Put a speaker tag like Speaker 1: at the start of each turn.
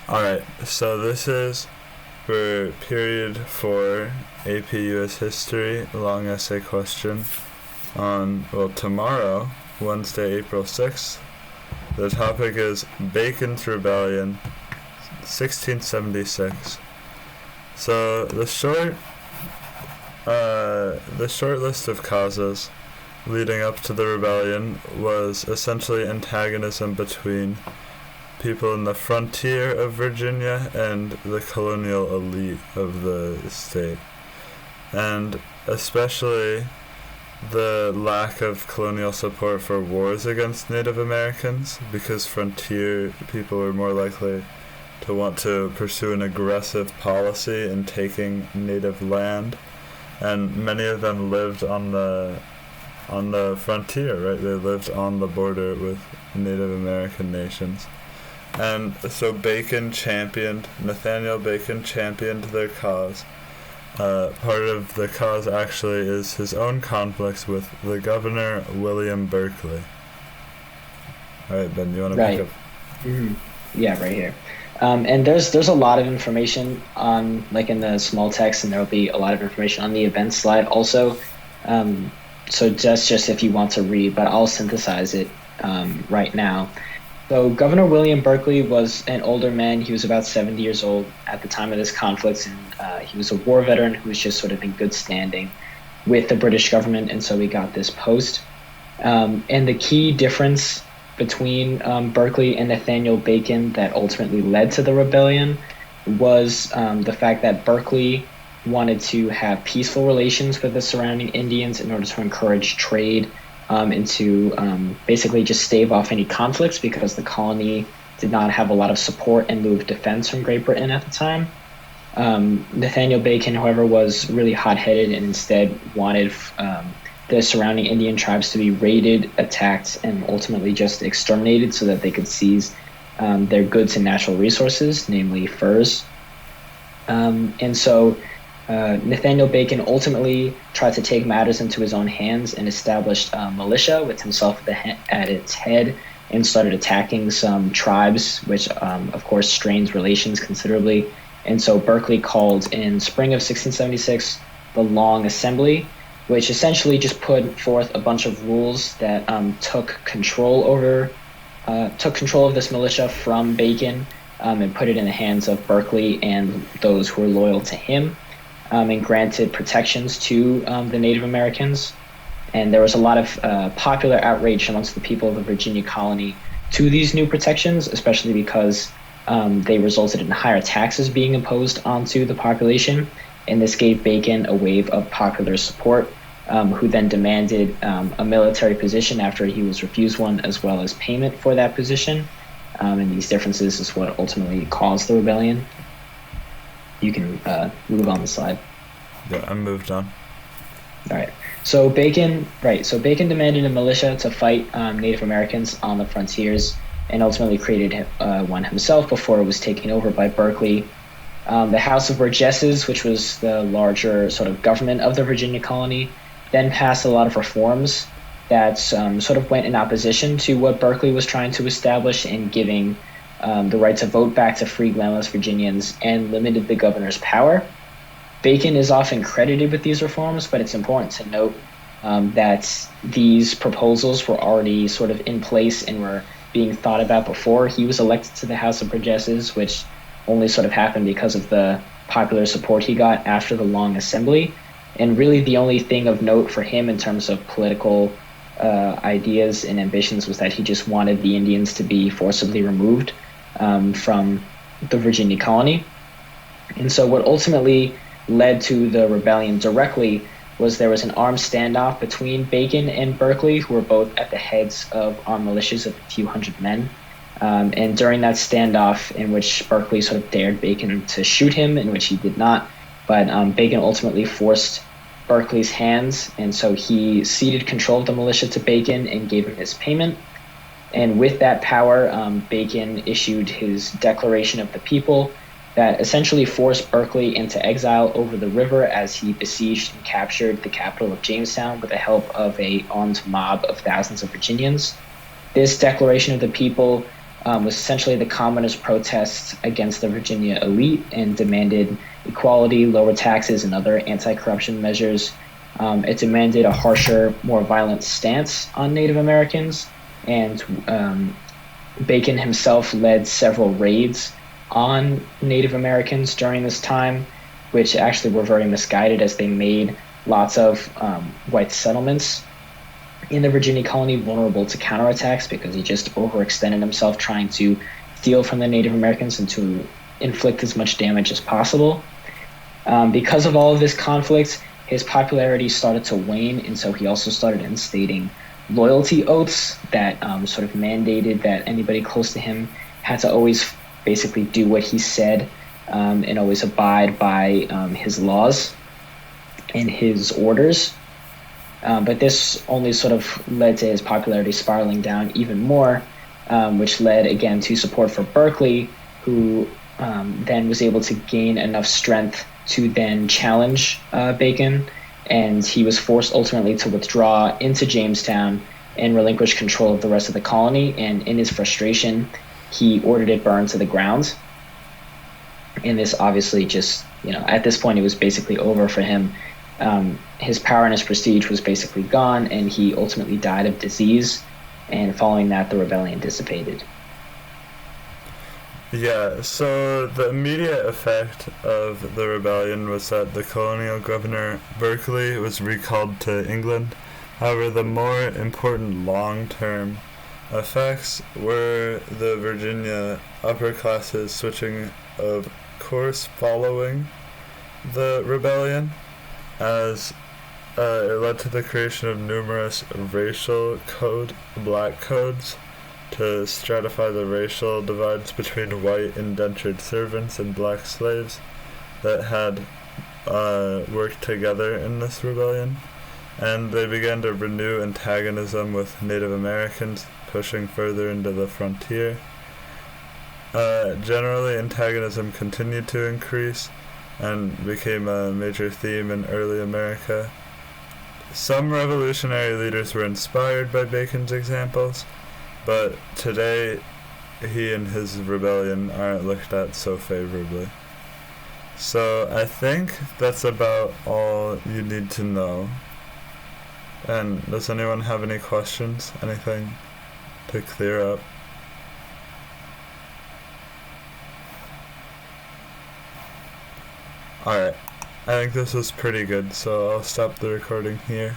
Speaker 1: Alright, so this is for period 4 AP US History long essay question on, tomorrow, Wednesday, April 6th. The topic is Bacon's Rebellion, 1676. So the short list of causes leading up to the rebellion was essentially antagonism between people in the frontier of Virginia and the colonial elite of the state, and especially the lack of colonial support for wars against Native Americans, because frontier people were more likely to want to pursue an aggressive policy in taking native land, and many of them lived on the frontier, right? They lived on the border with Native American nations. And so Nathaniel Bacon championed their cause. Part of the cause actually is his own conflicts with the governor, William Berkeley. Alright, Ben, you want to pick up?
Speaker 2: Mm-hmm. Yeah, right here. And there's a lot of information on, like, in the small text, and there will be a lot of information on the events slide also. So just if you want to read, but I'll synthesize it right now. So Governor William Berkeley was an older man. He was about 70 years old at the time of this conflict, and he was a war veteran who was just sort of in good standing with the British government, and so he got this post. And the key difference between Berkeley and Nathaniel Bacon that ultimately led to the rebellion was the fact that Berkeley wanted to have peaceful relations with the surrounding Indians in order to encourage trade, and to basically just stave off any conflicts, because the colony did not have a lot of support in lieu of defense from Great Britain at the time. Nathaniel Bacon, however, was really hot-headed and instead wanted the surrounding Indian tribes to be raided, attacked, and ultimately just exterminated so that they could seize their goods and natural resources, namely furs. And so Nathaniel Bacon ultimately tried to take matters into his own hands and established a militia with himself at its head, and started attacking some tribes, which of course strains relations considerably. And so Berkeley called in spring of 1676 the Long Assembly, which essentially just put forth a bunch of rules that took control of this militia from Bacon, and put it in the hands of Berkeley and those who were loyal to him. And granted protections to the Native Americans. And there was a lot of popular outrage amongst the people of the Virginia colony to these new protections, especially because they resulted in higher taxes being imposed onto the population. And this gave Bacon a wave of popular support, who then demanded a military position after he was refused one, as well as payment for that position. And these differences is what ultimately caused the rebellion. You can move on the slide.
Speaker 1: Yeah, I moved on.
Speaker 2: All right. So Bacon demanded a militia to fight Native Americans on the frontiers, and ultimately created one himself before it was taken over by Berkeley. The House of Burgesses, which was the larger sort of government of the Virginia colony, then passed a lot of reforms that sort of went in opposition to what Berkeley was trying to establish in giving the right to vote back to free landless Virginians, and limited the governor's power. Bacon is often credited with these reforms, but it's important to note that these proposals were already sort of in place and were being thought about before he was elected to the House of Burgesses, which only sort of happened because of the popular support he got after the Long Assembly. And really the only thing of note for him in terms of political ideas and ambitions was that he just wanted the Indians to be forcibly removed from the Virginia colony. And so what ultimately led to the rebellion directly was there was an armed standoff between Bacon and Berkeley, who were both at the heads of armed militias of a few hundred men. And during that standoff, in which Berkeley sort of dared Bacon to shoot him, in which he did not, but Bacon ultimately forced Berkeley's hands, and so he ceded control of the militia to Bacon and gave him his payment. And with that power, Bacon issued his Declaration of the People that essentially forced Berkeley into exile over the river as he besieged and captured the capital of Jamestown with the help of an armed mob of thousands of Virginians. This Declaration of the People was essentially the commoners' protests against the Virginia elite and demanded equality, lower taxes, and other anti-corruption measures. It demanded a harsher, more violent stance on Native Americans, and Bacon himself led several raids on Native Americans during this time, which actually were very misguided as they made lots of white settlements in the Virginia colony vulnerable to counterattacks because he just overextended himself trying to steal from the Native Americans and to inflict as much damage as possible. Because of all of this conflict, his popularity started to wane, and so he also started instating loyalty oaths that sort of mandated that anybody close to him had to always basically do what he said and always abide by his laws and his orders. But this only sort of led to his popularity spiraling down even more, which led again to support for Berkeley, who then was able to gain enough strength to then challenge Bacon, and he was forced ultimately to withdraw into Jamestown and relinquish control of the rest of the colony. And in his frustration, he ordered it burned to the ground. And this obviously just, at this point, it was basically over for him. His power and his prestige was basically gone, and he ultimately died of disease. And following that, the rebellion dissipated.
Speaker 1: Yeah, so the immediate effect of the rebellion was that the colonial governor Berkeley was recalled to England. However, the more important long-term effects were the Virginia upper classes switching of course following the rebellion, as it led to the creation of numerous racial black codes to stratify the racial divides between white indentured servants and black slaves that had worked together in this rebellion. And they began to renew antagonism with Native Americans, pushing further into the frontier. Generally, antagonism continued to increase and became a major theme in early America. Some revolutionary leaders were inspired by Bacon's examples, but today he and his rebellion aren't looked at so favorably. So I think that's about all you need to know. And does anyone have any questions? Anything to clear up? Alright, I think this was pretty good, so I'll stop the recording here.